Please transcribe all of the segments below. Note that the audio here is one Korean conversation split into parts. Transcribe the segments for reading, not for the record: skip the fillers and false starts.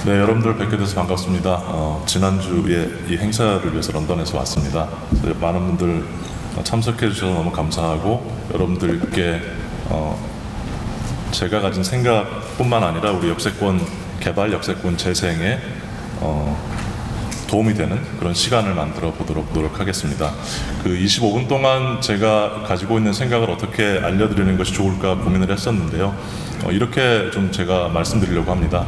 네, 여러분들 뵙게 돼서 반갑습니다. 지난주에 이 행사를 위해서 런던에서 왔습니다. 많은 분들 참석해 주셔서 너무 감사하고, 여러분들께 제가 가진 생각뿐만 아니라 우리 역세권 개발, 역세권 재생에 도움이 되는 그런 시간을 만들어 보도록 노력하겠습니다. 그 25분 동안 제가 가지고 있는 생각을 어떻게 알려드리는 것이 좋을까 고민을 했었는데요. 이렇게 좀 제가 말씀드리려고 합니다.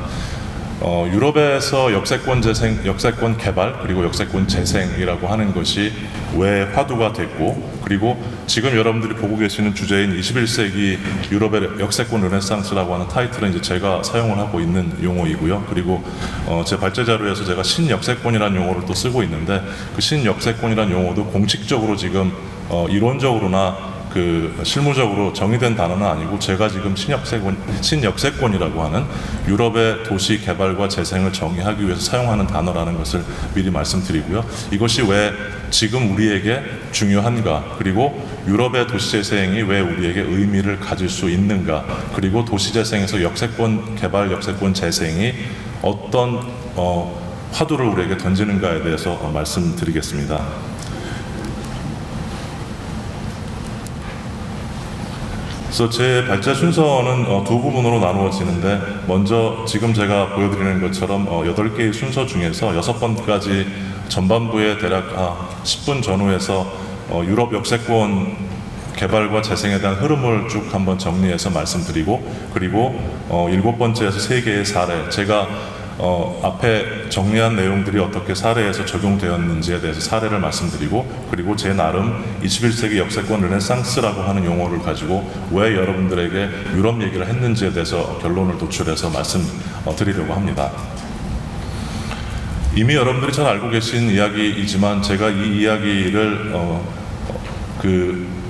유럽에서 역세권 재생, 역세권 개발, 그리고 역세권 재생이라고 하는 것이 왜 화두가 됐고, 그리고 지금 여러분들이 보고 계시는 주제인 21세기 유럽의 역세권 르네상스라고 하는 타이틀은 이제 제가 사용을 하고 있는 용어이고요. 그리고 제 발제 자료에서 제가 신역세권이라는 용어를 또 쓰고 있는데, 그 신역세권이라는 용어도 공식적으로 지금 이론적으로나 실무적으로 정의된 단어는 아니고, 제가 지금 신역세권이라고 하는 유럽의 도시 개발과 재생을 정의하기 위해서 사용하는 단어라는 것을 미리 말씀드리고요. 이것이 왜 지금 우리에게 중요한가, 그리고 유럽의 도시 재생이 왜 우리에게 의미를 가질 수 있는가, 그리고 도시 재생에서 역세권 개발, 역세권 재생이 어떤 화두를 우리에게 던지는가에 대해서 말씀드리겠습니다. 그래서 제 발제 순서는 두 부분으로 나누어지는데, 먼저 지금 제가 보여드리는 것처럼 8개의 순서 중에서 6번까지 전반부에 대략 10분 전후에서 유럽 역세권 개발과 재생에 대한 흐름을 쭉 한번 정리해서 말씀드리고, 그리고 7번째에서 3개의 사례, 제가 앞에 정리한 내용들이 어떻게 사례에서 적용되었는지에 대해서 사례를 말씀드리고, 그리고 제 나름 21세기 역세권 르네상스라고 하는 용어를 가지고 왜 여러분들에게 유럽 얘기를 했는지에 대해서 결론을 도출해서 말씀드리려고 합니다. 이미 여러분들이 잘 알고 계신 이야기이지만, 제가 이 이야기를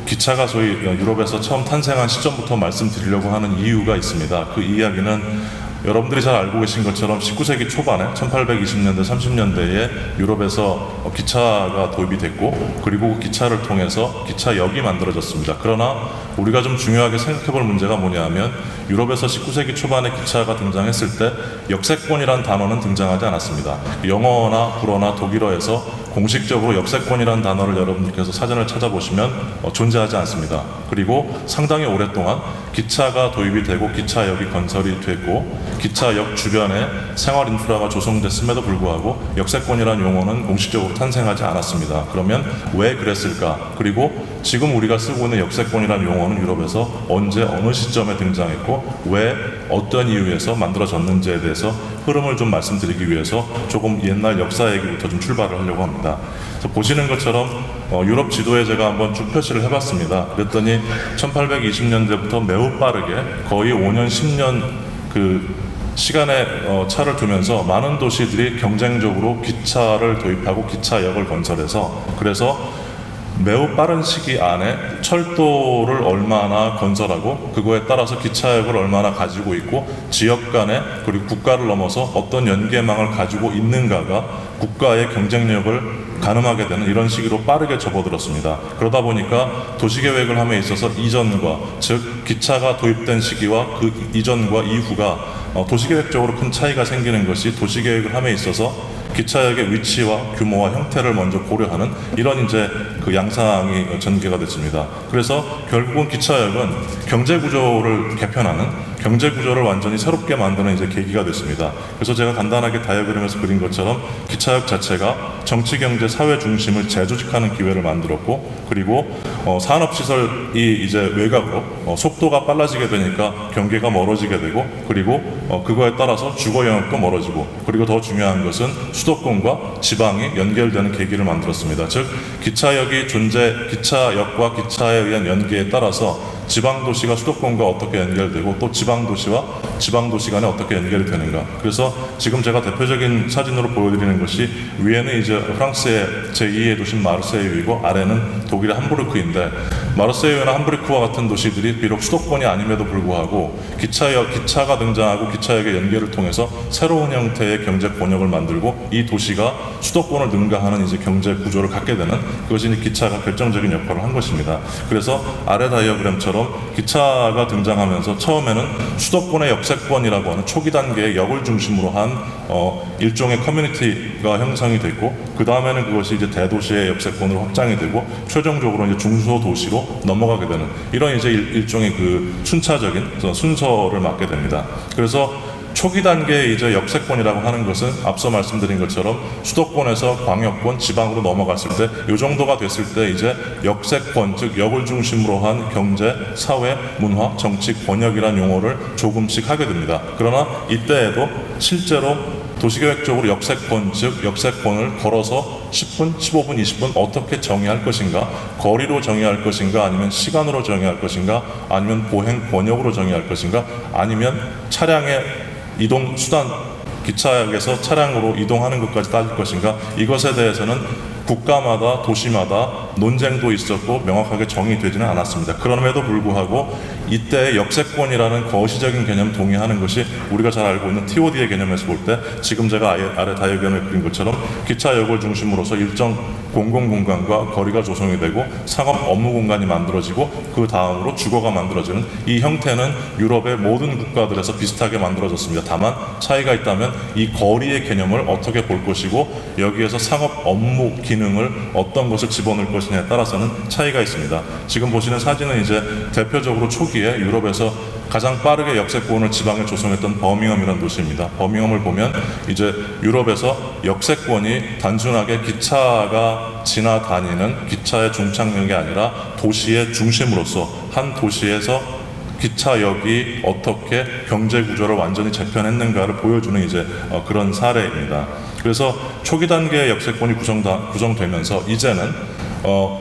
기차가 소위 유럽에서 처음 탄생한 시점부터 말씀드리려고 하는 이유가 있습니다. 그 이야기는 여러분들이 잘 알고 계신 것처럼 19세기 초반에 1820년대, 30년대에 유럽에서 기차가 도입이 됐고, 그리고 그 기차를 통해서 기차역이 만들어졌습니다. 그러나 우리가 좀 중요하게 생각해 볼 문제가 뭐냐면, 유럽에서 19세기 초반에 기차가 등장했을 때 역세권이라는 단어는 등장하지 않았습니다. 영어나 불어나 독일어에서 공식적으로 역세권이라는 단어를 여러분들께서 사전을 찾아보시면 존재하지 않습니다. 그리고 상당히 오랫동안 기차가 도입이 되고 기차역이 건설이 됐고, 기차역 주변에 생활 인프라가 조성됐음에도 불구하고 역세권이라는 용어는 공식적으로 탄생하지 않았습니다. 그러면 왜 그랬을까? 그리고 지금 우리가 쓰고 있는 역세권이라는 용어는 유럽에서 언제 어느 시점에 등장했고, 왜 어떤 이유에서 만들어졌는지에 대해서 흐름을 좀 말씀드리기 위해서 조금 옛날 역사 얘기부터 좀 출발을 하려고 합니다. 그래서 보시는 것처럼 유럽 지도에 제가 한번 쭉 표시를 해봤습니다. 그랬더니 1820년대부터 매우 빠르게 거의 5년, 10년 시간의 차를 두면서 많은 도시들이 경쟁적으로 기차를 도입하고 기차역을 건설해서, 그래서 매우 빠른 시기 안에 철도를 얼마나 건설하고, 그거에 따라서 기차역을 얼마나 가지고 있고, 지역 간에 그리고 국가를 넘어서 어떤 연계망을 가지고 있는가가 국가의 경쟁력을 가늠하게 되는 이런 시기로 빠르게 접어들었습니다. 그러다 보니까 도시계획을 함에 있어서 이전과, 즉 기차가 도입된 시기와 그 이전과 이후가 도시계획적으로 큰 차이가 생기는 것이, 도시계획을 함에 있어서 기차역의 위치와 규모와 형태를 먼저 고려하는 이런 이제 양상이 전개가 됐습니다. 그래서 결국은 기차역은 경제구조를 개편하는, 경제구조를 완전히 새롭게 만드는 이제 계기가 됐습니다. 그래서 제가 간단하게 다이어그램에서 그린 것처럼 기차역 자체가 정치, 경제, 사회 중심을 재조직하는 기회를 만들었고, 그리고 산업시설이 이제 외곽으로 속도가 빨라지게 되니까 경계가 멀어지게 되고, 그리고 그거에 따라서 주거 영역도 멀어지고, 그리고 더 중요한 것은 수도권과 지방이 연결되는 계기를 만들었습니다. 즉 기차역이 기차역과 기차에 의한 연계에 따라서 지방도시가 수도권과 어떻게 연결되고, 또 지방도시와 지방도시 간에 어떻게 연결이 되는가. 그래서 지금 제가 대표적인 사진으로 보여드리는 것이, 위에는 이제 프랑스의 제2의 도시 마르세유이고, 아래는 독일의 함부르크인데, 마르세유나 함부르크와 같은 도시들이 비록 수도권이 아님에도 불구하고 기차가 등장하고 기차역의 연계를 통해서 새로운 형태의 경제 권역을 만들고, 이 도시가 수도권을 능가하는 이제 경제 구조를 갖게 되는, 그것이 기차가 결정적인 역할을 한 것입니다. 그래서 아래 다이어그램처럼 기차가 등장하면서 처음에는 수도권의 역세권이라고 하는 초기 단계의 역을 중심으로 한 일종의 커뮤니티가 형성이 됐고, 그 다음에는 그것이 이제 대도시의 역세권으로 확장이 되고, 최종적으로 이제 중소도시로 넘어가게 되는 이런 이제 일종의 그 순차적인 순서를 맞게 됩니다. 그래서 초기 단계의 이제 역세권이라고 하는 것은 앞서 말씀드린 것처럼 수도권에서 광역권, 지방으로 넘어갔을 때 이 정도가 됐을 때 이제 역세권, 즉 역을 중심으로 한 경제, 사회, 문화, 정치, 권역이라는 용어를 조금씩 하게 됩니다. 그러나 이때에도 실제로 도시계획적으로 역세권, 즉 역세권을 걸어서 10분, 15분, 20분 어떻게 정의할 것인가, 거리로 정의할 것인가, 아니면 시간으로 정의할 것인가, 아니면 보행 권역으로 정의할 것인가, 아니면 차량의 이동 수단, 기차역에서 차량으로 이동하는 것까지 따질 것인가, 이것에 대해서는 국가마다 도시마다 논쟁도 있었고 명확하게 정의되지는 않았습니다. 그럼에도 불구하고 이때 역세권이라는 거시적인 개념 동의하는 것이 우리가 잘 알고 있는 TOD의 개념에서 볼 때 지금 제가 아래 다이어그램에 그린 것처럼 기차역을 중심으로서 일정 공공공간과 거리가 조성이 되고 상업 업무 공간이 만들어지고 그 다음으로 주거가 만들어지는 이 형태는 유럽의 모든 국가들에서 비슷하게 만들어졌습니다. 다만 차이가 있다면 이 거리의 개념을 어떻게 볼 것이고 여기에서 상업 업무 기능을 어떤 것을 집어넣을 것이냐에 따라서는 차이가 있습니다. 지금 보시는 사진은 이제 대표적으로 초기에 유럽에서 가장 빠르게 역세권을 지방에 조성했던 버밍엄이라는 도시입니다. 버밍엄을 보면 이제 유럽에서 역세권이 단순하게 기차가 지나다니는 기차의 종착역이 아니라 도시의 중심으로서 한 도시에서 기차역이 어떻게 경제 구조를 완전히 재편했는가를 보여주는 이제 그런 사례입니다. 그래서 초기 단계의 역세권이 구성되면서 이제는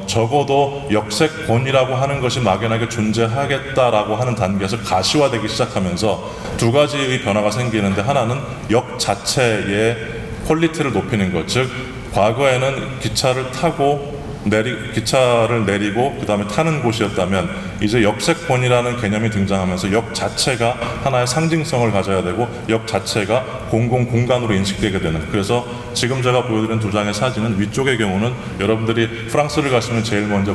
적어도 역세권이라고 하는 것이 막연하게 존재하겠다라고 하는 단계에서 가시화되기 시작하면서 두 가지의 변화가 생기는데, 하나는 역 자체의 퀄리티를 높이는 것, 즉 과거에는 기차를 내리고 그 다음에 타는 곳이었다면 이제 역세권이라는 개념이 등장하면서 역 자체가 하나의 상징성을 가져야 되고 역 자체가 공공공간으로 인식되게 되는, 그래서 지금 제가 보여드린 두 장의 사진은 위쪽의 경우는 여러분들이 프랑스를 가시면 제일 먼저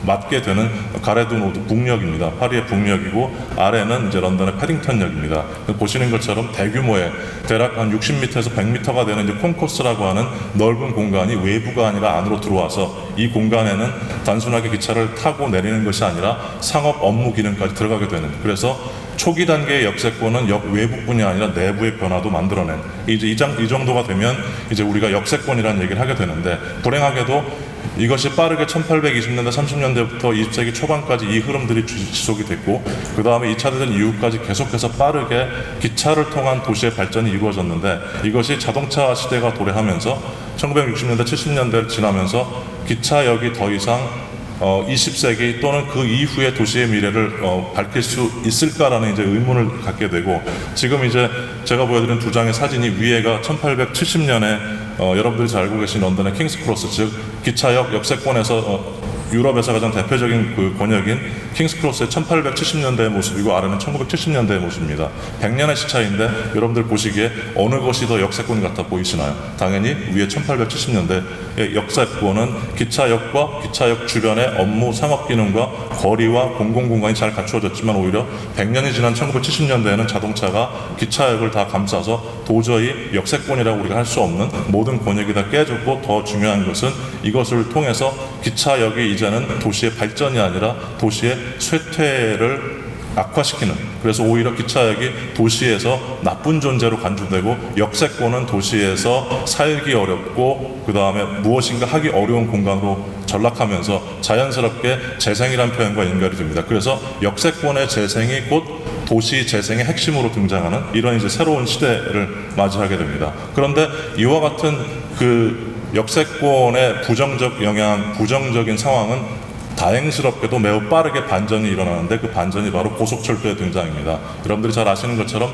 맞게 되는 가레드노드 북역입니다. 파리의 북역이고 아래는 이제 런던의 패딩턴역입니다. 보시는 것처럼 대규모의 대략 한 60m에서 100m가 되는 이제 콘코스라고 하는 넓은 공간이 외부가 아니라 안으로 들어와서 이 공간에는 단순하게 기차를 타고 내리는 것이 아니라 상업 업무 기능까지 들어가게 되는, 그래서 초기 단계의 역세권은 역 외부뿐이 아니라 내부의 변화도 만들어낸 이제 이 정도가 되면 이제 우리가 역세권이라는 얘기를 하게 되는데, 불행하게도 이것이 빠르게 1820년대, 30년대부터 20세기 초반까지 이 흐름들이 지속이 됐고, 그 다음에 2차 대전 이후까지 계속해서 빠르게 기차를 통한 도시의 발전이 이루어졌는데, 이것이 자동차 시대가 도래하면서 1960년대, 70년대를 지나면서 기차역이 더 이상 20세기 또는 그 이후의 도시의 미래를 밝힐 수 있을까라는 이제 의문을 갖게 되고, 지금 이제 제가 보여드린 두 장의 사진이 위에가 1870년에 여러분들이 잘 알고 계신 런던의 킹스 크로스, 즉 기차역 역세권에서 유럽에서 가장 대표적인 그 권역인 킹스 크로스의 1870년대의 모습이고 아래는 1970년대의 모습입니다. 100년의 시차인데 여러분들 보시기에 어느 것이 더 역세권 같아 보이시나요? 당연히 위에 1870년대의 역세권은 기차역과 기차역 주변의 업무 상업 기능과 거리와 공공공간이 잘 갖추어졌지만, 오히려 100년이 지난 1970년대에는 자동차가 기차역을 다 감싸서 도저히 역세권이라고 우리가 할 수 없는 모든 권역이 다 깨졌고, 더 중요한 것은 이것을 통해서 기차역이 이제는 도시의 발전이 아니라 도시의 쇠퇴를 악화시키는, 그래서 오히려 기차역이 도시에서 나쁜 존재로 간주되고 역세권은 도시에서 살기 어렵고 그 다음에 무엇인가 하기 어려운 공간으로 전락하면서 자연스럽게 재생이라는 표현과 연결이 됩니다. 그래서 역세권의 재생이 곧 도시 재생의 핵심으로 등장하는 이런 이제 새로운 시대를 맞이하게 됩니다. 그런데 이와 같은 그 역세권의 부정적 영향, 부정적인 상황은 다행스럽게도 매우 빠르게 반전이 일어나는데, 그 반전이 바로 고속철도의 등장입니다. 여러분들이 잘 아시는 것처럼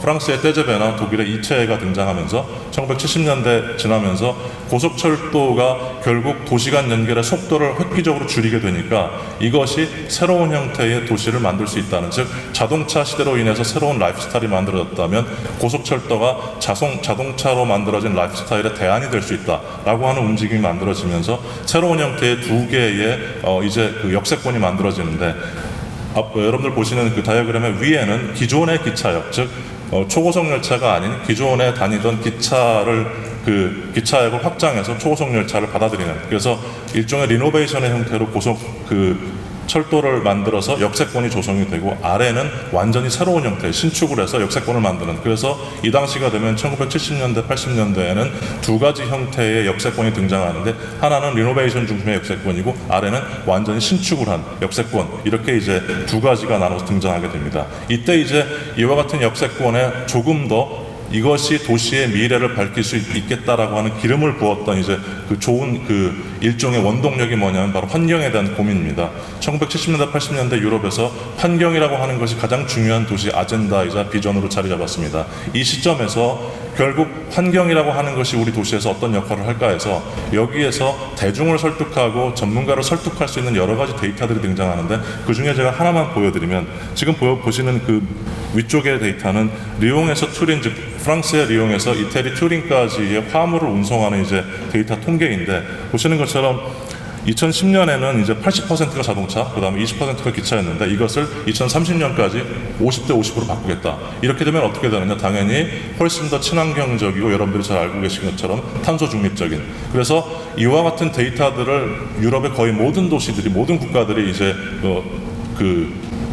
프랑스의 떼제베나 독일의 이체가 등장하면서 1970년대 지나면서 고속철도가 결국 도시 간 연결의 속도를 획기적으로 줄이게 되니까 이것이 새로운 형태의 도시를 만들 수 있다는, 즉 자동차 시대로 인해서 새로운 라이프 스타일이 만들어졌다면 고속철도가 자동차로 만들어진 라이프 스타일의 대안이 될 수 있다라고 하는 움직임이 만들어지면서 새로운 형태의 두 개의 이제 그 역세권이 만들어지는데, 여러분들 보시는 그 다이어그램의 위에는 기존의 기차역, 즉 초고속 열차가 아닌 기존에 다니던 기차역을 확장해서 초고속 열차를 받아들이는, 그래서 일종의 리노베이션의 형태로 철도를 만들어서 역세권이 조성이 되고, 아래는 완전히 새로운 형태 신축을 해서 역세권을 만드는, 그래서 이 당시가 되면 1970년대 80년대에는 두 가지 형태의 역세권이 등장하는데, 하나는 리노베이션 중심의 역세권이고 아래는 완전히 신축을 한 역세권, 이렇게 이제 두 가지가 나눠서 등장하게 됩니다. 이때 이제 이와 같은 역세권에 조금 더 이것이 도시의 미래를 밝힐 수 있겠다라고 하는 기름을 부었던 이제 좋은 일종의 원동력이 뭐냐면 바로 환경에 대한 고민입니다. 1970년대 80년대 유럽에서 환경이라고 하는 것이 가장 중요한 도시 아젠다이자 비전으로 자리 잡았습니다. 이 시점에서 결국 환경이라고 하는 것이 우리 도시에서 어떤 역할을 할까 해서, 여기에서 대중을 설득하고 전문가를 설득할 수 있는 여러 가지 데이터들이 등장하는데, 그 중에 제가 하나만 보여드리면, 지금 보시는 위쪽의 데이터는 리옹에서 투린, 즉 프랑스의 리옹에서 이태리 튜린까지의 화물을 운송하는 이제 데이터 통계인데, 보시는 것처럼 2010년에는 이제 80%가 자동차, 그 다음에 20%가 기차였는데, 이것을 2030년까지 50대 50으로 바꾸겠다. 이렇게 되면 어떻게 되느냐? 당연히 훨씬 더 친환경적이고, 여러분들이 잘 알고 계신 것처럼 탄소 중립적인. 그래서 이와 같은 데이터들을 유럽의 거의 모든 도시들이, 모든 국가들이 이제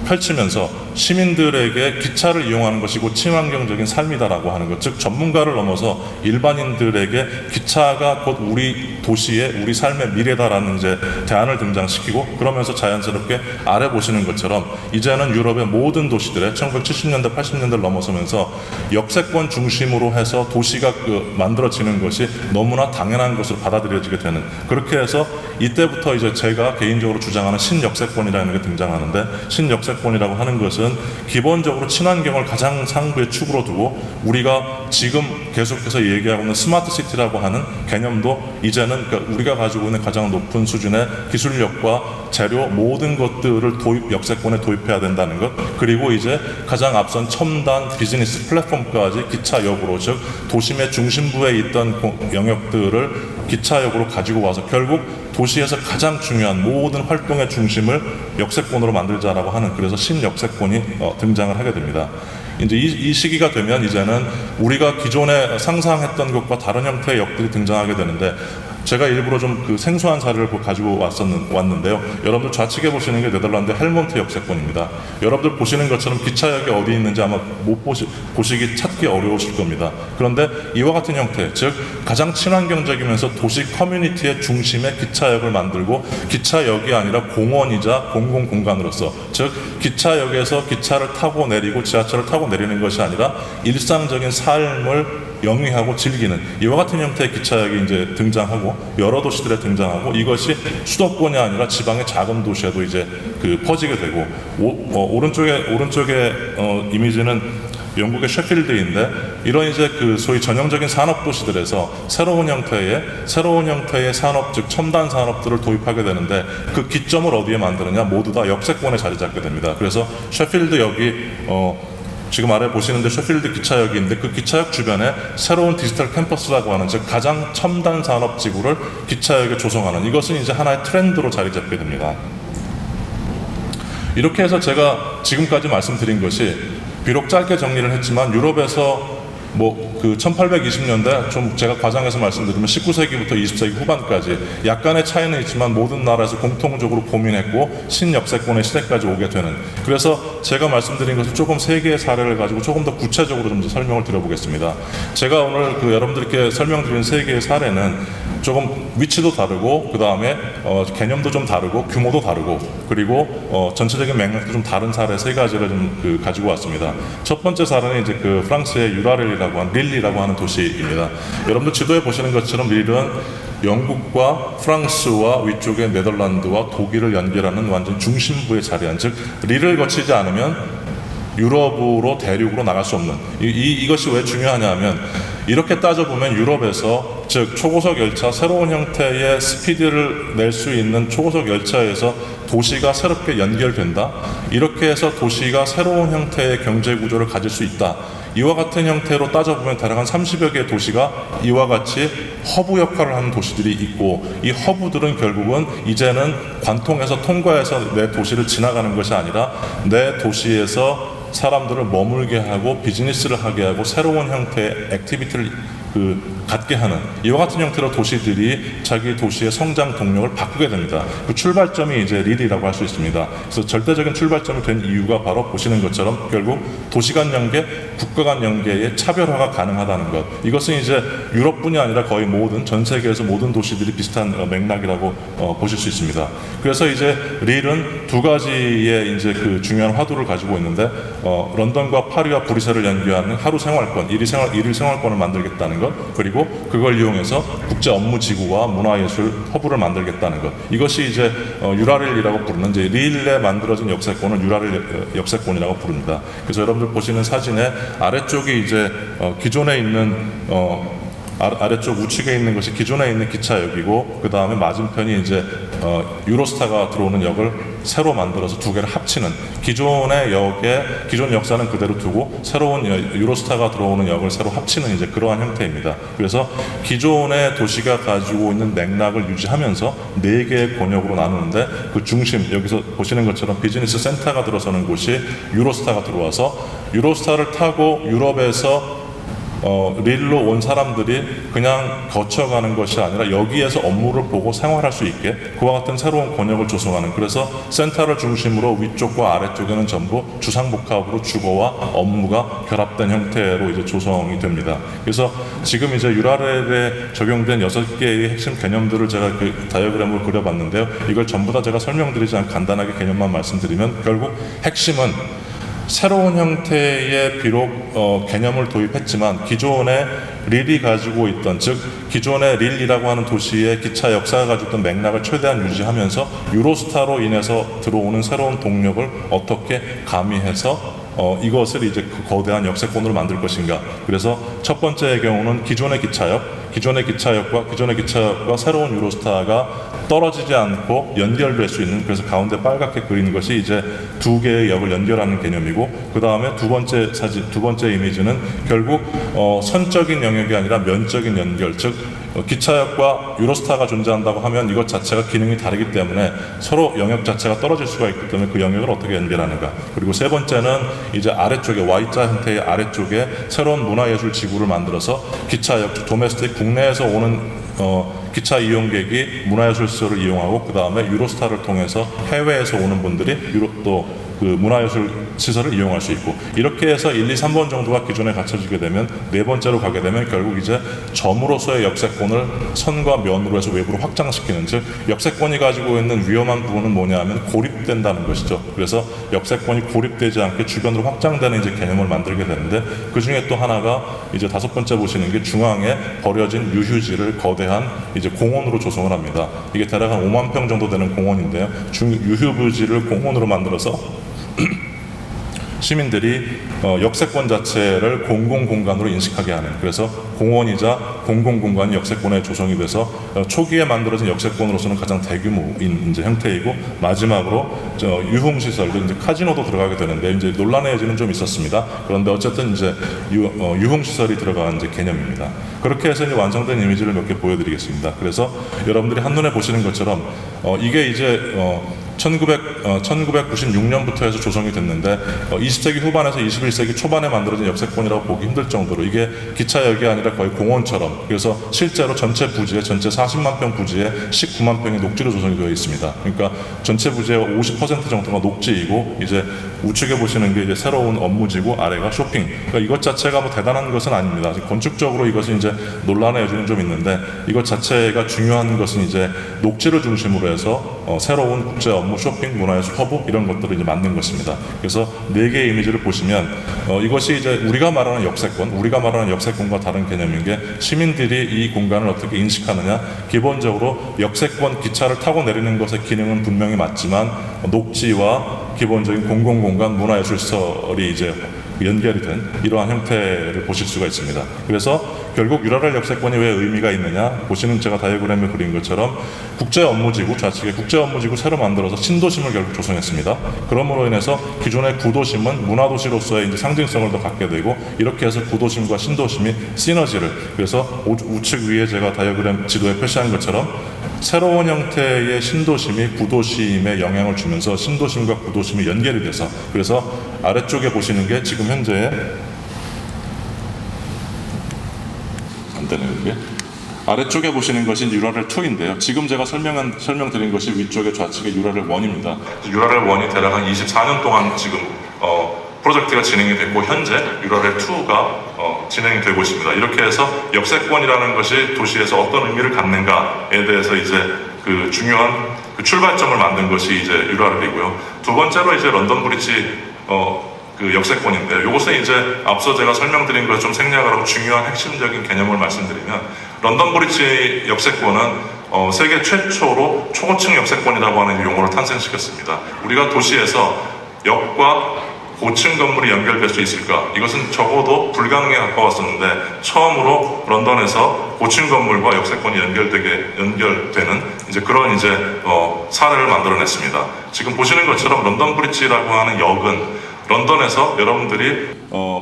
펼치면서 시민들에게 기차를 이용하는 것이 곧 친환경적인 삶이다라고 하는 것, 즉 전문가를 넘어서 일반인들에게 기차가 곧 우리 도시의, 우리 삶의 미래다라는 이제 대안을 등장시키고, 그러면서 자연스럽게 아래 보시는 것처럼 이제는 유럽의 모든 도시들의 1970년대 80년대를 넘어서면서 역세권 중심으로 해서 도시가 만들어지는 것이 너무나 당연한 것으로 받아들여지게 되는, 그렇게 해서 이때부터 이제 제가 개인적으로 주장하는 신역세권이라는 게 등장하는데, 신역세권이라고 하는 것은 기본적으로 친환경을 가장 상부의 축으로 두고, 우리가 지금 계속해서 얘기하고 있는 스마트 시티라고 하는 개념도 이제는 우리가 가지고 있는 가장 높은 수준의 기술력과 재료, 모든 것들을 역세권에 도입해야 된다는 것, 그리고 이제 가장 앞선 첨단 비즈니스 플랫폼까지 기차역으로, 즉 도심의 중심부에 있던 영역들을 기차역으로 가지고 와서 결국 도시에서 가장 중요한 모든 활동의 중심을 역세권으로 만들자라고 하는, 그래서 신역세권이 등장을 하게 됩니다. 이제 이 시기가 되면 이제는 우리가 기존에 상상했던 것과 다른 형태의 역들이 등장하게 되는데, 제가 일부러 좀 생소한 사례를 가지고 왔는데요. 여러분들 좌측에 보시는 게 네덜란드 헬몬트 역세권입니다. 여러분들 보시는 것처럼 기차역이 어디 있는지 아마 찾기 어려우실 겁니다. 그런데 이와 같은 형태, 즉 가장 친환경적이면서 도시 커뮤니티의 중심에 기차역을 만들고, 기차역이 아니라 공원이자 공공공간으로서, 즉 기차역에서 기차를 타고 내리고 지하철을 타고 내리는 것이 아니라 일상적인 삶을 영위하고 즐기는, 이와 같은 형태의 기차역이 이제 등장하고, 여러 도시들에 등장하고, 이것이 수도권이 아니라 지방의 작은 도시에도 이제 퍼지게 되고, 오른쪽의 이미지는 영국의 셰필드인데, 이런 이제 소위 전형적인 산업 도시들에서 새로운 형태의 산업, 즉 첨단 산업들을 도입하게 되는데, 그 기점을 어디에 만드느냐? 모두 다 역세권에 자리 잡게 됩니다. 그래서 셰필드역이 지금 아래 보시는데 셰필드 기차역인데, 그 기차역 주변에 새로운 디지털 캠퍼스라고 하는, 즉 가장 첨단 산업 지구를 기차역에 조성하는, 이것은 이제 하나의 트렌드로 자리 잡게 됩니다. 이렇게 해서 제가 지금까지 말씀드린 것이, 비록 짧게 정리를 했지만 유럽에서 1820년대, 좀 제가 과장해서 말씀드리면 19세기부터 20세기 후반까지 약간의 차이는 있지만 모든 나라에서 공통적으로 고민했고 신역세권의 시대까지 오게 되는, 그래서 제가 말씀드린 것을 조금 세 개의 사례를 가지고 조금 더 구체적으로 좀 설명을 드려보겠습니다. 제가 오늘 여러분들께 설명드린 세 개의 사례는 조금 위치도 다르고, 그 다음에 개념도 좀 다르고, 규모도 다르고, 그리고 전체적인 맥락도 좀 다른 사례 세 가지를 좀 가지고 왔습니다. 첫 번째 사례는 이제 프랑스의 릴리라고 하는 도시입니다. 여러분들 지도에 보시는 것처럼 릴은 영국과 프랑스와 위쪽의 네덜란드와 독일을 연결하는 완전 중심부에 자리한, 즉 릴을 거치지 않으면 유럽으로 대륙으로 나갈 수 없는, 이것이 왜 중요하냐면, 이렇게 따져보면 유럽에서, 즉 초고속 열차, 새로운 형태의 스피드를 낼 수 있는 초고속 열차에서 도시가 새롭게 연결된다, 이렇게 해서 도시가 새로운 형태의 경제 구조를 가질 수 있다, 이와 같은 형태로 따져보면 대략 한 30여 개의 도시가 이와 같이 허브 역할을 하는 도시들이 있고, 이 허브들은 결국은 이제는 관통해서 통과해서 내 도시를 지나가는 것이 아니라 내 도시에서 사람들을 머물게 하고 비즈니스를 하게 하고 새로운 형태의 액티비티를 갖게 하는, 이와 같은 형태로 도시들이 자기 도시의 성장 동력을 바꾸게 됩니다. 그 출발점이 이제 릴이라고 할 수 있습니다. 그래서 절대적인 출발점이 된 이유가 바로 보시는 것처럼 결국 도시 간 연계, 국가 간 연계의 차별화가 가능하다는 것. 이것은 이제 유럽뿐이 아니라 거의 모든 전 세계에서 모든 도시들이 비슷한 맥락이라고 보실 수 있습니다. 그래서 이제 릴은 두 가지의 이제 그 중요한 화두를 가지고 있는데, 런던과 파리와 브뤼셀을 연계하는 하루 생활권, 일일 생활권을 만들겠다는 것, 그리고 그걸 이용해서 국제 업무 지구와 문화예술 허브를 만들겠다는 것. 이것이 이제 유라릴이라고 부르는, 이제 릴에 만들어진 역세권을 유라릴 역세권이라고 부릅니다. 그래서 여러분들 보시는 사진의 아래쪽이 이제 기존에 있는 아래쪽 우측에 있는 것이 기존에 있는 기차역이고, 그 다음에 맞은편이 이제 유로스타가 들어오는 역을 새로 만들어서 두 개를 합치는, 기존의 역의 기존 역사는 그대로 두고 새로운 유로스타가 들어오는 역을 새로 합치는 이제 그러한 형태입니다. 그래서 기존의 도시가 가지고 있는 맥락을 유지하면서 네 개의 권역으로 나누는데, 그 중심, 여기서 보시는 것처럼 비즈니스 센터가 들어서는 곳이 유로스타가 들어와서 유로스타를 타고 유럽에서 릴로 온 사람들이 그냥 거쳐가는 것이 아니라 여기에서 업무를 보고 생활할 수 있게 그와 같은 새로운 권역을 조성하는, 그래서 센터를 중심으로 위쪽과 아래쪽에는 전부 주상복합으로 주거와 업무가 결합된 형태로 이제 조성이 됩니다. 그래서 지금 이제 유라렐에 적용된 6개의 핵심 개념들을 제가 그 다이어그램으로 그려봤는데요. 이걸 전부 다 제가 설명드리지 않고 간단하게 개념만 말씀드리면, 결국 핵심은 새로운 형태의 비록 개념을 도입했지만 기존의 릴이 가지고 있던, 즉 기존의 릴이라고 하는 도시의 기차 역사가 가지고 있던 맥락을 최대한 유지하면서 유로스타로 인해서 들어오는 새로운 동력을 어떻게 가미해서 이것을 이제 그 거대한 역세권으로 만들 것인가. 그래서 첫 번째의 경우는 기존의 기차역과 새로운 유로스타가 떨어지지 않고 연결될 수 있는, 그래서 가운데 빨갛게 그리는 것이 이제 두 개의 역을 연결하는 개념이고, 그 다음에 두 번째 이미지는 결국 선적인 영역이 아니라 면적인 연결, 즉 기차역과 유로스타가 존재한다고 하면 이것 자체가 기능이 다르기 때문에 서로 영역 자체가 떨어질 수가 있기 때문에 그 영역을 어떻게 연결하는가. 그리고 세 번째는 이제 아래쪽에 Y자 형태의 아래쪽에 새로운 문화예술 지구를 만들어서 기차역, 도메스틱, 국내에서 오는 기차 이용객이 문화예술 시설을 이용하고, 그 다음에 유로스타를 통해서 해외에서 오는 분들이 또 그 문화예술 시설을 이용할 수 있고, 이렇게 해서 1, 2, 3번 정도가 기존에 갖춰지게 되면 네 번째로 가게 되면 결국 이제 점으로서의 역세권을 선과 면으로 해서 외부로 확장시키는, 즉 역세권이 가지고 있는 위험한 부분은 뭐냐 하면 고립된다는 것이죠. 그래서 역세권이 고립되지 않게 주변으로 확장되는 이제 개념을 만들게 되는데, 그 중에 또 하나가 이제 다섯 번째 보시는 게 중앙에 버려진 유휴지를 거대한 이제 공원으로 조성을 합니다. 이게 대략 한 5만 평 정도 되는 공원인데요. 유휴부지를 공원으로 만들어서 시민들이 역세권 자체를 공공공간으로 인식하게 하는, 그래서 공원이자 공공공간이 역세권에 조성이 돼서 초기에 만들어진 역세권으로서는 가장 대규모인 이제 형태이고, 마지막으로 유흥시설, 이제 카지노도 들어가게 되는데 이제 논란의 여지는 좀 있었습니다. 그런데 어쨌든 이제 유흥시설이 들어간 이제 개념입니다. 그렇게 해서 이제 완성된 이미지를 몇 개 보여드리겠습니다. 그래서 여러분들이 한눈에 보시는 것처럼 이게 이제 1996년부터 해서 조성이 됐는데 20세기 후반에서 21세기 초반에 만들어진 역세권이라고 보기 힘들 정도로 이게 기차역이 아니라 거의 공원처럼, 그래서 실제로 전체 40만 평 부지에 19만 평의 녹지로 조성이 되어 있습니다. 그러니까 전체 부지의 50% 정도가 녹지이고, 이제 우측에 보시는 게 이제 새로운 업무지구, 아래가 쇼핑. 그러니까 이것 자체가 뭐 대단한 것은 아닙니다. 건축적으로 이것은 이제 논란의 여지는 좀 있는데, 이것 자체가 중요한 것은 이제 녹지를 중심으로 해서 새로운 국제 업무, 쇼핑, 문화예술 허브 이런 것들을 이제 만든 것입니다. 그래서 네 개의 이미지를 보시면 이것이 이제 우리가 말하는 역세권과 다른 개념인 게, 시민들이 이 공간을 어떻게 인식하느냐. 기본적으로 역세권 기차를 타고 내리는 것의 기능은 분명히 맞지만 녹지와 기본적인 공공공간, 문화예술 시설이 이제 연결이 된 이러한 형태를 보실 수가 있습니다. 그래서 결국 유라렐 역세권이 왜 의미가 있느냐, 보시는 제가 다이어그램을 그린 것처럼 국제 업무지구, 좌측에 국제 업무지구 새로 만들어서 신도심을 결국 조성했습니다. 그러므로 인해서 기존의 구도심은 문화도시로서의 이제 상징성을 더 갖게 되고 이렇게 해서 구도심과 신도심이 시너지를 그래서 우측 위에 제가 다이어그램 지도에 표시한 것처럼 새로운 형태의 신도심이 구도심에 영향을 주면서 신도심과 구도심이 연결이 돼서 그래서 아래쪽에 보시는 게 지금 현재 안 되네요 이게 아래쪽에 보시는 것이 URL 2인데요. 지금 제가 설명드린 것이 위쪽에 좌측에 URL 1입니다. URL 1이 대략 한 24년 동안 지금 프로젝트가 진행이 됐고 현재 URL 2가 진행이 되고 있습니다. 이렇게 해서 역세권이라는 것이 도시에서 어떤 의미를 갖는가에 대해서 이제 그 중요한 그 출발점을 만든 것이 이제 URL이고요. 두 번째로 이제 런던 브리지 그 역세권인데 이것은 이제 앞서 제가 설명드린 걸 좀 생략을 하고 중요한 핵심적인 개념을 말씀드리면 런던 브리지 역세권은 세계 최초로 초고층 역세권이라고 하는 용어를 탄생시켰습니다. 우리가 도시에서 역과 고층 건물이 연결될 수 있을까? 이것은 적어도 불가능에 가까웠었는데 처음으로 런던에서 고층 건물과 역세권이 연결되는 이제 그런 이제 사례를 만들어냈습니다. 지금 보시는 것처럼 런던 브리지라고 하는 역은 런던에서 여러분들이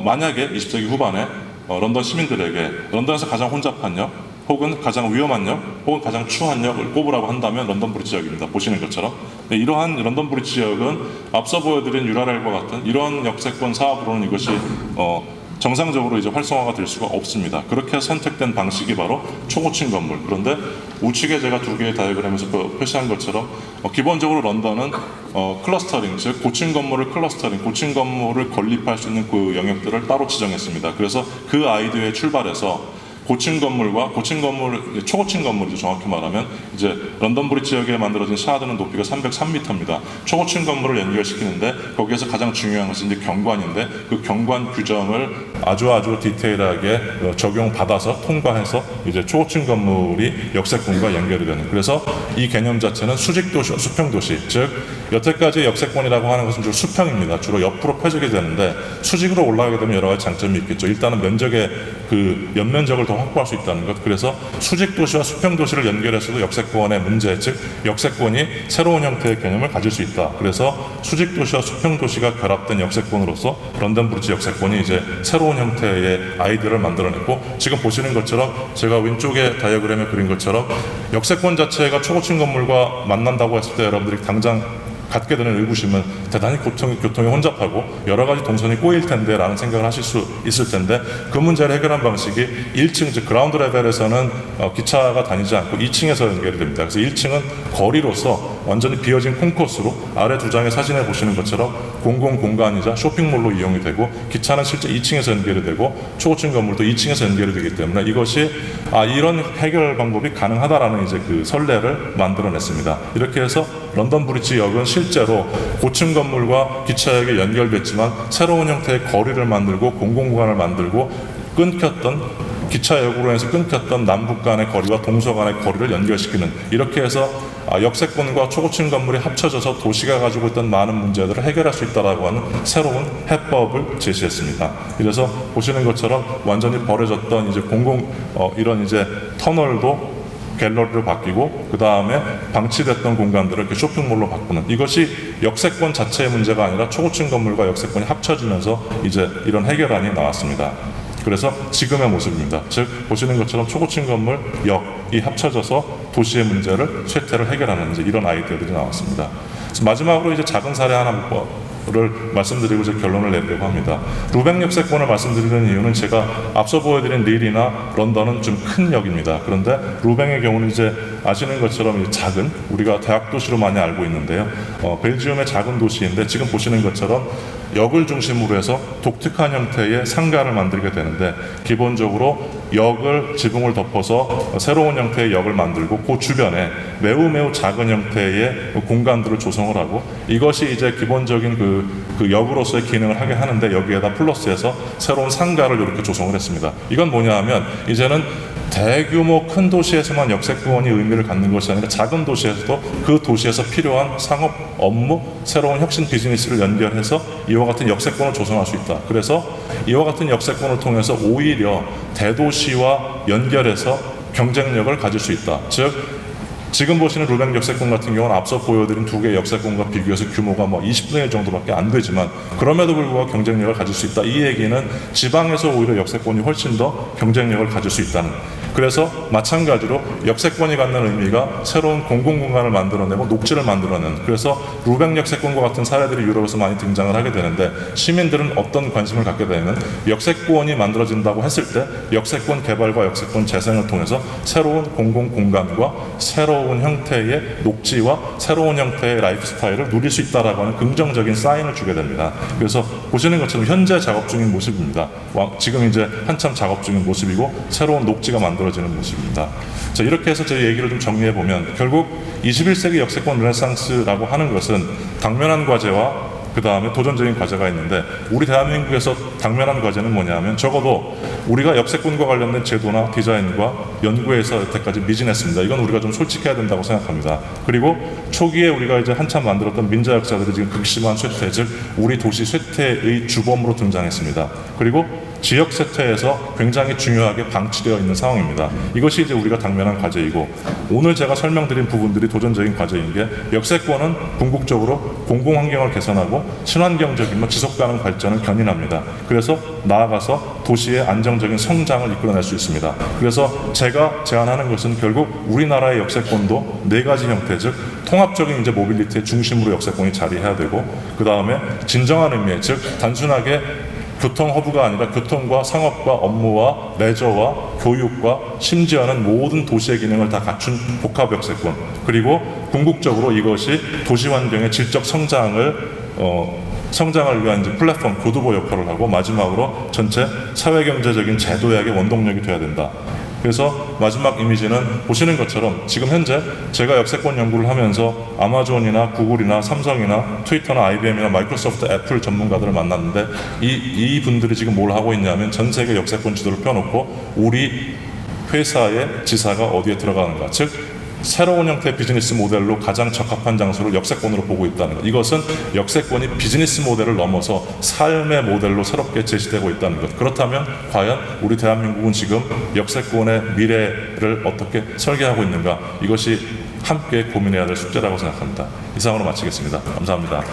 만약에 20세기 후반에 런던 시민들에게 런던에서 가장 혼잡한 역 혹은 가장 위험한 역 혹은 가장 추한 역을 꼽으라고 한다면 런던 브리지 역입니다. 보시는 것처럼 이러한 런던 브리지 역은 앞서 보여드린 URL과 같은 이런 역세권 사업으로는 이것이 정상적으로 이제 활성화가 될 수가 없습니다. 그렇게 선택된 방식이 바로 초고층 건물. 그런데 우측에 제가 두 개의 다이어그램에서 표시한 것처럼 기본적으로 런던은 클러스터링, 즉 고층 건물을 클러스터링, 고층 건물을 건립할 수 있는 그 영역들을 따로 지정했습니다. 그래서 그 아이디어에 출발해서 고층 건물과 초고층 건물이죠. 정확히 말하면 이제 런던 브리지 지역에 만들어진 샤드는 높이가 303m입니다. 초고층 건물을 연결시키는데 거기에서 가장 중요한 것은 이제 경관인데 그 경관 규정을 아주 디테일하게 적용받아서 통과해서 이제 초고층 건물이 역세권과 연결이 되는. 그래서 이 개념 자체는 수직도시와 수평도시, 즉 여태까지 역세권이라고 하는 것은 주로 수평입니다. 주로 옆으로 펴지게 되는데 수직으로 올라가게 되면 여러 가지 장점이 있겠죠. 일단은 면적의 그 연면적을 더 확보할 수 있다는 것. 그래서 수직 도시와 수평 도시를 연결해서도 역세권의 문제, 즉 역세권이 새로운 형태의 개념을 가질 수 있다. 그래서 수직 도시와 수평 도시가 결합된 역세권으로서 런던 브리지 역세권이 이제 새로운 형태의 아이디어를 만들어냈고 지금 보시는 것처럼 제가 왼쪽에 다이어그램에 그린 것처럼 역세권 자체가 초고층 건물과 만난다고 했을 때 여러분들이 당장 갖게 되는 의구심은 대단히 교통이 혼잡하고 여러 가지 동선이 꼬일 텐데 라는 생각을 하실 수 있을 텐데 그 문제를 해결한 방식이 1층, 즉 그라운드 레벨에서는 기차가 다니지 않고 2층에서 연결이 됩니다. 그래서 1층은 거리로서 완전히 비어진 콘코스로 아래 두 장의 사진에 보시는 것처럼 공공 공간이자 쇼핑몰로 이용이 되고 기차는 실제 2층에서 연결이 되고 초고층 건물도 2층에서 연결이 되기 때문에 이것이 이런 해결 방법이 가능하다라는 이제 그 선례를 만들어냈습니다. 이렇게 해서 런던 브리지 역은 실제로 고층 건물과 기차역에 연결됐지만 새로운 형태의 거리를 만들고 공공구간을 만들고 끊겼던 기차역으로 해서 끊겼던 남북 간의 거리와 동서 간의 거리를 연결시키는 이렇게 해서 역세권과 초고층 건물이 합쳐져서 도시가 가지고 있던 많은 문제들을 해결할 수 있다라고 하는 새로운 해법을 제시했습니다. 그래서 보시는 것처럼 완전히 버려졌던 이제 이런 이제 터널도 갤러리로 바뀌고 그 다음에 방치됐던 공간들을 이렇게 쇼핑몰로 바꾸는 이것이 역세권 자체의 문제가 아니라 초고층 건물과 역세권이 합쳐지면서 이제 이런 해결안이 나왔습니다. 그래서 지금의 모습입니다. 즉 보시는 것처럼 초고층 건물, 역이 합쳐져서 도시의 문제를 쇠퇴를 해결하는 이제 이런 아이디어들이 나왔습니다. 그래서 마지막으로 이제 작은 사례 하나를 말씀드리고 이제 결론을 내리려고 합니다. 루뱅 역세권을 말씀드리는 이유는 제가 앞서 보여드린 릴이나 런던은 좀 큰 역입니다. 그런데 루뱅의 경우는 이제 아시는 것처럼 작은 우리가 대학 도시로 많이 알고 있는데요. 벨지움의 작은 도시인데 지금 보시는 것처럼 역을 중심으로 해서 독특한 형태의 상가를 만들게 되는데 기본적으로 역을 지붕을 덮어서 새로운 형태의 역을 만들고 그 주변에 매우 작은 형태의 공간들을 조성을 하고 이것이 이제 기본적인 그 역으로서의 기능을 하게 하는데 여기에다 플러스해서 새로운 상가를 이렇게 조성을 했습니다. 이건 뭐냐 하면 이제는 대규모 큰 도시에서만 역세권이 의미를 갖는 것이 아니라 작은 도시에서도 그 도시에서 필요한 상업 업무, 새로운 혁신 비즈니스를 연결해서 이와 같은 역세권을 조성할 수 있다. 그래서 이와 같은 역세권을 통해서 오히려 대도시와 연결해서 경쟁력을 가질 수 있다. 즉 지금 보시는 루뱅 역세권 같은 경우는 앞서 보여드린 두 개의 역세권과 비교해서 규모가 20분의 1 정도밖에 안 되지만 그럼에도 불구하고 경쟁력을 가질 수 있다. 이 얘기는 지방에서 오히려 역세권이 훨씬 더 경쟁력을 가질 수 있다는. 그래서 마찬가지로 역세권이 갖는 의미가 새로운 공공공간을 만들어내고 녹지를 만들어내는, 그래서 루뱅 역세권과 같은 사례들이 유럽에서 많이 등장을 하게 되는데 시민들은 어떤 관심을 갖게 되냐면 역세권이 만들어진다고 했을 때 역세권 개발과 역세권 재생을 통해서 새로운 공공공간과 새로운 형태의 녹지와 새로운 형태의 라이프 스타일을 누릴 수 있다라고 하는 긍정적인 사인을 주게 됩니다. 그래서 보시는 것처럼 현재 작업 중인 모습입니다. 지금 이제 한참 작업 중인 모습이고 새로운 녹지가 만들어지는 모습입니다. 자, 이렇게 해서 제 얘기를 좀 정리해 보면 결국 21세기 역세권 르네상스라고 하는 것은 당면한 과제와 그 다음에 도전적인 과제가 있는데 우리 대한민국에서 당면한 과제는 뭐냐면 적어도 우리가 역세권과 관련된 제도나 디자인과 연구에서 여태까지 미진했습니다. 이건 우리가 좀 솔직해야 된다고 생각합니다. 그리고 초기에 우리가 이제 한참 만들었던 민자 역사들이 지금 극심한 쇠퇴, 즉 우리 도시 쇠퇴의 주범으로 등장했습니다. 그리고 지역 쇠퇴에서 굉장히 중요하게 방치되어 있는 상황입니다. 이것이 이제 우리가 당면한 과제이고 오늘 제가 설명드린 부분들이 도전적인 과제인 게 역세권은 궁극적으로 공공환경을 개선하고 친환경적인 지속가능 발전을 견인합니다. 그래서 나아가서 도시의 안정적인 성장을 이끌어낼 수 있습니다. 그래서 제가 제안하는 것은 결국 우리나라의 역세권도 네 가지 형태, 즉 통합적인 이제 모빌리티의 중심으로 역세권이 자리해야 되고 그 다음에 진정한 의미의, 즉 단순하게 교통 허브가 아니라 교통과 상업과 업무와 레저와 교육과 심지어는 모든 도시의 기능을 다 갖춘 복합 역세권, 그리고 궁극적으로 이것이 도시 환경의 질적 성장을 위한 이제 플랫폼 교두보 역할을 하고 마지막으로 전체 사회경제적인 제도약의 원동력이 되어야 된다. 그래서 마지막 이미지는 보시는 것처럼 지금 현재 제가 역세권 연구를 하면서 아마존이나 구글이나 삼성이나 트위터나 IBM이나 마이크로소프트, 애플 전문가들을 만났는데 이 분들이 지금 뭘 하고 있냐면 전 세계 역세권 지도를 펴놓고 우리 회사의 지사가 어디에 들어가는가, 즉 새로운 형태의 비즈니스 모델로 가장 적합한 장소를 역세권으로 보고 있다는 것. 이것은 역세권이 비즈니스 모델을 넘어서 삶의 모델로 새롭게 제시되고 있다는 것. 그렇다면 과연 우리 대한민국은 지금 역세권의 미래를 어떻게 설계하고 있는가? 이것이 함께 고민해야 될 숙제라고 생각합니다. 이상으로 마치겠습니다. 감사합니다.